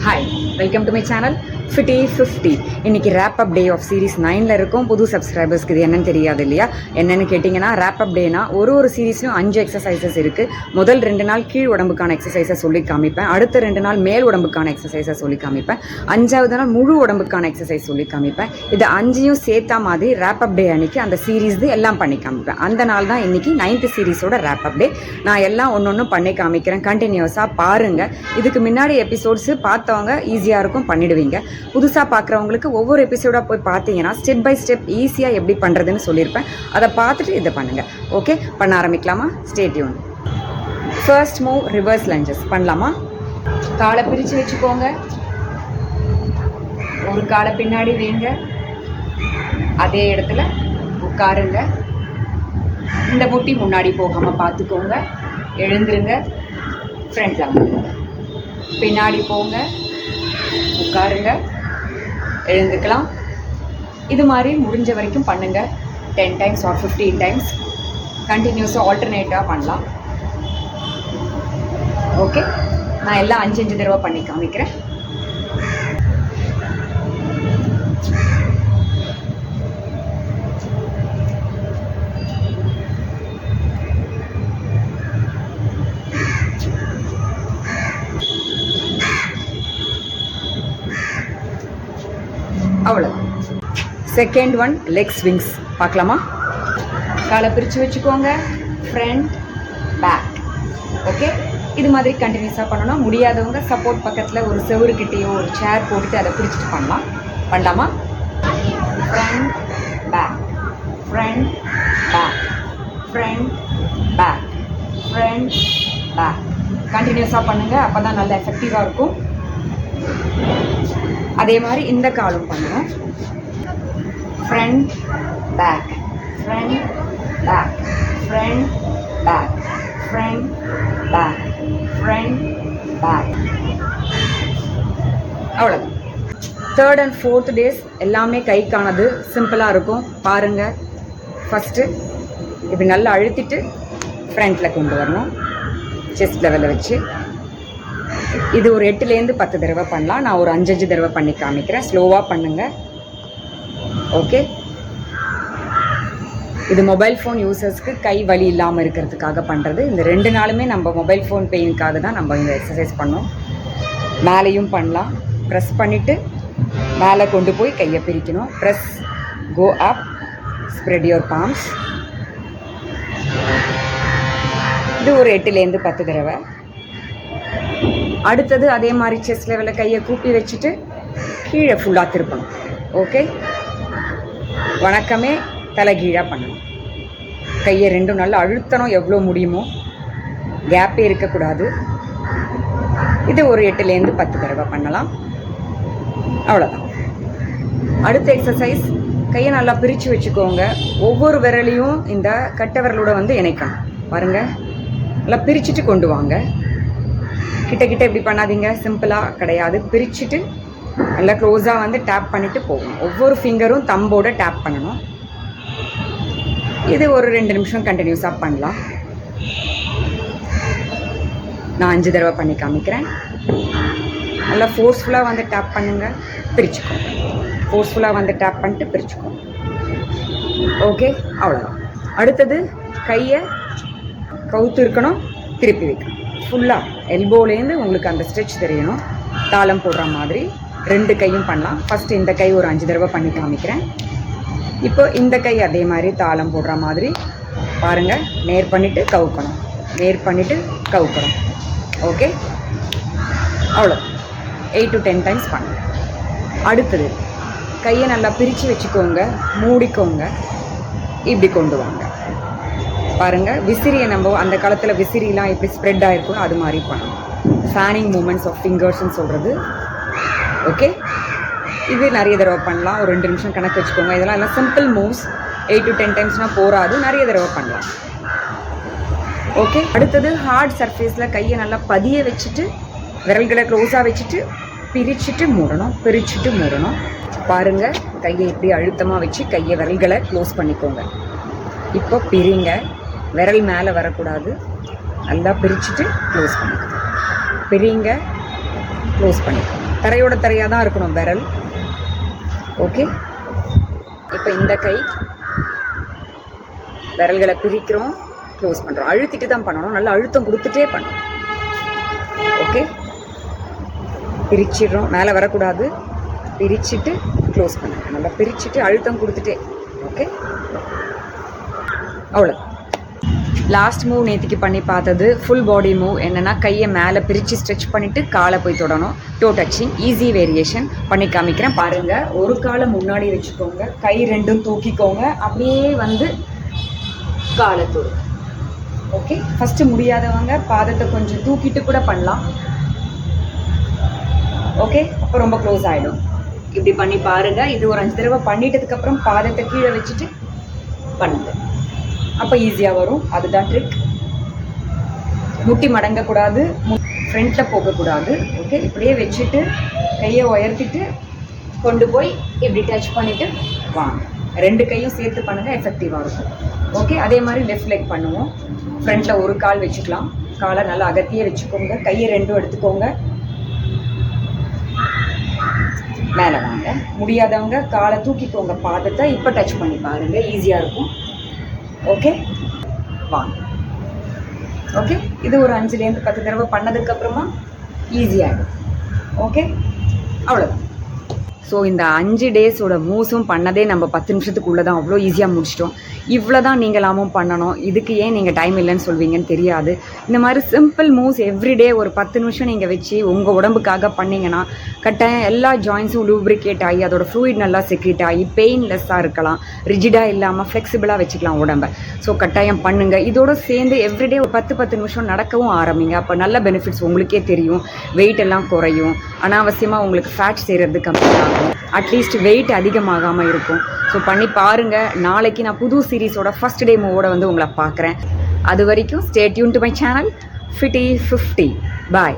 Hi, welcome to my channel fifty 50. இன்றைக்கி wrap up day of series 9ல் இருக்கும். புது சப்ஸ்கிரைபர்ஸ்க்கு இது என்னன்னு தெரியாது இல்லையா? என்னென்னு கேட்டிங்கன்னா, ரேப் அப் டேனா ஒரு சீரீஸ்லையும் 5 எக்ஸசைசஸ் இருக்குது. முதல் 2 நாள் கீழ் உடம்புக்கான எக்ஸசைஸை சொல்லி காமிப்பேன். அடுத்த 2 நாள் மேல் உடம்புக்கான எக்ஸசைஸை சொல்லி காமிப்பேன். 5வது நாள் முழு உடம்புக்கான எக்ஸசைஸ் சொல்லி காமிப்பேன். இது 5யும் சேர்த்தா மாதிரி ரேப் அப் டே அன்றைக்கி அந்த சீரீஸ் எல்லாம் பண்ணி காமிப்பேன். அந்த நாள் தான் இன்றைக்கி 9th சீரீஸோட ரேப் அப் டே. நான் எல்லாம் ஒன்று பண்ணி காமிக்கிறேன். கண்டினியூஸாக பாருங்கள். இதுக்கு முன்னாடி எபிசோட்ஸு பார்த்தவங்க ஈஸியாக இருக்கும், பண்ணிடுவீங்க. புதுசாக பார்க்குறவங்களுக்கு ஒவ்வொரு எபிசோடாக போய் பார்த்தீங்கன்னா ஸ்டெப் பை ஸ்டெப் ஈஸியாக எப்படி பண்ணுறதுன்னு சொல்லியிருப்பேன். அதை பார்த்துட்டு இதை பண்ணுங்கள். ஓகே, பண்ண ஆரம்பிக்கலாமா? Stay tune. First move reverse lunges பண்ணலாமா? காலை பிரித்து வச்சுக்கோங்க. ஒரு காலை பின்னாடி வைங்க. அதே இடத்துல உட்காருங்க. இந்த முட்டி முன்னாடி போகாமல் பார்த்துக்கோங்க. எழுந்துருங்க. ஃப்ரண்ட்ல பின்னாடி போங்க. உட்காருங்க. எழுந்துக்கலாம். இது மாதிரி முடிஞ்ச வரைக்கும் பண்ணுங்கள். 10 times or 15 times கண்டினியூஸாக ஆல்டர்னேட்டாக பண்ணலாம். ஓகே, நான் எல்லாம் 5 தடவை பண்ணி காமிக்கிறேன். அவ்வளோ. செகண்ட் ஒன் லெக் ஸ்விங்ஸ் பார்க்கலாமா? காலை பிரித்து வச்சுக்கோங்க. Front back. ஓகே, இது மாதிரி கண்டினியூஸாக பண்ணணும். முடியாதவங்க சப்போர்ட் பக்கத்தில் ஒரு செவருக்கிட்டேயோ ஒரு சேர் போட்டுட்டு அதை பிரிச்சுட்டு பண்ணலாமா? Front back, front back, front back, front back. கண்டினியூஸாக பண்ணுங்கள். அப்போ தான் நல்லா எஃபெக்டிவாக இருக்கும். அதே மாதிரி இந்த காலும் பண்ணணும். Front back, front back, front back, front back, front back. அவ்வளோதான். 3rd and 4th டேஸ் எல்லாமே கைக்கானது, சிம்பிளாக இருக்கும். பாருங்கள். ஃபஸ்ட்டு இப்படி நல்லா அழுத்திட்டு ஃப்ரண்ட்டில் கொண்டு வரணும். செஸ்ட் லெவலில் வச்சு இது ஒரு 8லேருந்து 10 தடவை பண்ணலாம். நான் ஒரு 5 தடவை பண்ணி காமிக்கிறேன். ஸ்லோவாக பண்ணுங்கள். ஓகே, இது மொபைல் ஃபோன் யூசர்ஸ்க்கு கை வலி இல்லாமல் இருக்கிறதுக்காக பண்ணுறது. இந்த 2 நாளுமே நம்ம மொபைல் ஃபோன் பெயினுக்காக தான் நம்ம இந்த எக்ஸசைஸ் பண்ணோம். மேலேயும் பண்ணலாம். ப்ரெஸ் பண்ணிவிட்டு மேலே கொண்டு போய் கையை பிரிக்கணும். Press, go up, spread your palms. இது ஒரு 8லேருந்து 10 தடவை. அடுத்தது அதே மாதிரி செஸ்ட் லெவலில் கையை கூப்பி வச்சுட்டு கீழே ஃபுல்லாக திருப்பணும். ஓகே, வணக்கமே தலைகீழாக பண்ணணும். கையை 2 நல்லா அழுத்தணும், எவ்வளோ முடியுமோ. கேப்பே இருக்கக்கூடாது. இது ஒரு 8லேருந்து 10 தடவை பண்ணலாம். அவ்வளோதான். அடுத்த எக்ஸசைஸ், கையை நல்லா பிரித்து வச்சுக்கோங்க. ஒவ்வொரு விரலையும் இந்த கட்டை விரலோட இணைக்கணும். பாருங்கள், நல்லா பிரிச்சுட்டு கொண்டு வாங்க. கிட்ட இப்படி பண்ணாதீங்க, சிம்பிளாக கிடையாது. பிரிச்சுட்டு நல்லா க்ளோஸாக டேப் பண்ணிவிட்டு போகணும். ஒவ்வொரு ஃபிங்கரும் தம்போடு டேப் பண்ணணும். இது ஒரு 2 நிமிஷம் கண்டினியூஸாக பண்ணலாம். நான் 5 தடவை பண்ணி காமிக்கிறேன். நல்லா ஃபோர்ஸ்ஃபுல்லாக டேப் பண்ணுங்கள். பிரிச்சுக்கோங்க. ஃபோர்ஸ்ஃபுல்லாக டேப் பண்ணிட்டு பிரிச்சுக்கோங்க. ஓகே, அவ்வளோதான். அடுத்தது கையை கவுத்து இருக்கணும், திருப்பி வைக்கணும். ஃபுல்லாக எல்போலேருந்து உங்களுக்கு அந்த ஸ்ட்ரெச் தெரியணும். தாளம் போடுற மாதிரி 2 கையும் பண்ணலாம். ஃபஸ்ட்டு இந்த கை ஒரு 5 தடவை பண்ணி காமிக்கிறேன். இப்போ இந்த கை அதே மாதிரி தாளம் போடுற மாதிரி பாருங்கள். நேர் பண்ணிவிட்டு கவுக்கணும், நேர் பண்ணிவிட்டு கவுக்கணும். ஓகே, அவ்வளோ. 8 to 10 டைம்ஸ் பண்ணுங்க. அடுத்தது கையை நல்லா பிரித்து வச்சுக்கோங்க, மூடிக்கோங்க. இப்படி கொண்டு வாங்க. பாருங்கள், விசிறியை நம்ம அந்த காலத்தில் விசிறிலாம் எப்படி ஸ்ப்ரெட் ஆகிருக்கணும் அது மாதிரி பண்ணணும். ஃபேனிங் மூமெண்ட்ஸ் ஆஃப் ஃபிங்கர்ஸ்ன்னு சொல்கிறது. ஓகே, இது நிறைய தடவை பண்ணலாம். ஒரு 2 நிமிஷம் கணக்கு வச்சுக்கோங்க. இதெல்லாம் எல்லாம் சிம்பிள் மூவ்ஸ். 8 to 10 டைம்ஸ்னால் போகாது, நிறைய தடவை பண்ணலாம். ஓகே, அடுத்தது ஹார்ட் சர்ஃபேஸில் கையை நல்லா பதிய வச்சுட்டு விரல்களை க்ளோஸாக வச்சுட்டு பிரிச்சுட்டு மூடணும். பாருங்கள், கையை இப்படி அழுத்தமாக வச்சு கையை விரல்களை க்ளோஸ் பண்ணிக்கோங்க. இப்போ பிரிங்க. விரல் மேலே வரக்கூடாது. நல்லா பிரிச்சுட்டு க்ளோஸ் பண்ணிக்கோங்க. பிரிங்க, க்ளோஸ் பண்ணிக்கோங்க. தரையோட தரையாக தான் இருக்கணும் விரல். ஓகே, இப்போ இந்த கை விரல்களை பிரிக்கிறோம், க்ளோஸ் பண்ணுறோம். அழுத்திட்டு தான் பண்ணணும், நல்லா அழுத்தம் கொடுத்துட்டே பண்ணணும். ஓகே, பிரிச்சிடுறோம், மேலே வரக்கூடாது. பிரிச்சுட்டு க்ளோஸ் பண்ணுங்க, நல்லா பிரிச்சுட்டு அழுத்தம் கொடுத்துட்டே. ஓகே, அவ்வளோ. லாஸ்ட் மூவ் நேற்றுக்கு பண்ணி பார்த்தது ஃபுல் பாடி மூவ். என்னென்னா கையை மேலே பிரித்து ஸ்ட்ரெச் பண்ணிவிட்டு காலை போய் தொடணும். டோ டச்சிங், ஈஸி வேரியேஷன் பண்ணி காமிக்கிறேன் பாருங்கள். ஒரு காலை முன்னாடி வச்சுக்கோங்க, கை ரெண்டும் தூக்கிக்கோங்க, அப்படியே வந்து காலை தொடும். ஓகே, ஃபஸ்ட்டு முடியாதவங்க பாதத்தை கொஞ்சம் தூக்கிட்டு கூட பண்ணலாம். ஓகே, அப்போ ரொம்ப க்ளோஸ் ஆகிடும். இப்படி பண்ணி பாருங்கள். இது ஒரு 5 தடவை பண்ணிட்டதுக்கப்புறம் பாதத்தை கீழே வச்சுட்டு பண்ணுங்க, அப்போ ஈஸியாக வரும். அதுதான் ட்ரிக். முட்டி மடங்கக்கூடாது, ஃப்ரண்ட்டில் போகக்கூடாது. ஓகே, இப்படியே வச்சுட்டு கையை உயர்த்திட்டு கொண்டு போய் இப்படி டச் பண்ணிவிட்டு வாங்க. 2 கையும் சேர்த்து பண்ணுங்கள், எஃபெக்டிவாக இருக்கும். ஓகே, அதே மாதிரி லெஃப்ட் லெக் பண்ணுவோம். ஃப்ரண்ட்டில் ஒரு கால் வச்சுக்கலாம், காலை நல்லா அகத்தியே வச்சுக்கோங்க, கையை 2 எடுத்துக்கோங்க, மேலே வாங்க. முடியாதவங்க காலை தூக்கிக்கோங்க, பாதத்தை இப்போ டச் பண்ணி பாருங்கள், ஈஸியாக இருக்கும். ஓகே, வாங்க. ஓகே, இது ஒரு 5லேருந்து 10 தடவை பண்ணதுக்கப்புறமா ஈஸியாகிடும். ஓகே, அவ்வளோதான். ஸோ இந்த 5 டேஸோட மூவ்ஸும் பண்ணதே நம்ம 10 நிமிஷத்துக்குள்ளே தான், அவ்வளோ ஈஸியாக முடிச்சிட்டோம். இவ்வளோ தான் நீங்களாமும் பண்ணணும். இதுக்கு ஏன் நீங்கள் டைம் இல்லைன்னு சொல்வீங்கன்னு தெரியாது. இந்த மாதிரி சிம்பிள் மூவ்ஸ் எவ்ரிடே ஒரு 10 நிமிஷம் நீங்கள் வச்சு உங்கள் உடம்புக்காக பண்ணிங்கன்னா கட்டாயம் எல்லா ஜாயின்ஸும் லூப்ரிகேட் ஆகி அதோட ஃப்ளூயிட் நல்லா செக்ரேட் ஆகி பெயின்லெஸ்ஸாக இருக்கலாம், ரிஜிடாக இல்லாமல் ஃப்ளெக்சிபிளாக வச்சுக்கலாம் உடம்பை. ஸோ கட்டாயம் பண்ணுங்கள். இதோடு சேர்ந்து எவ்ரிடே ஒரு 10 நிமிஷம் நடக்கவும் ஆரம்பிங்க. அப்போ நல்ல பெனிஃபிட்ஸ் உங்களுக்கே தெரியும். வெயிட் எல்லாம் குறையும், அனாவசியமாக உங்களுக்கு ஃபேட் செய்கிறது கம்மியாகும், அட்லீஸ்ட் வெயிட் அதிகமாகாமல் இருக்கும். ஸோ பண்ணி பாருங்கள். நாளைக்கு நான் புது சீரீஸோட ஃபர்ஸ்ட் டே மூவோட வந்து உங்களை பார்க்குறேன். அது வரைக்கும் stay tune to my channel FITTY50. Bye.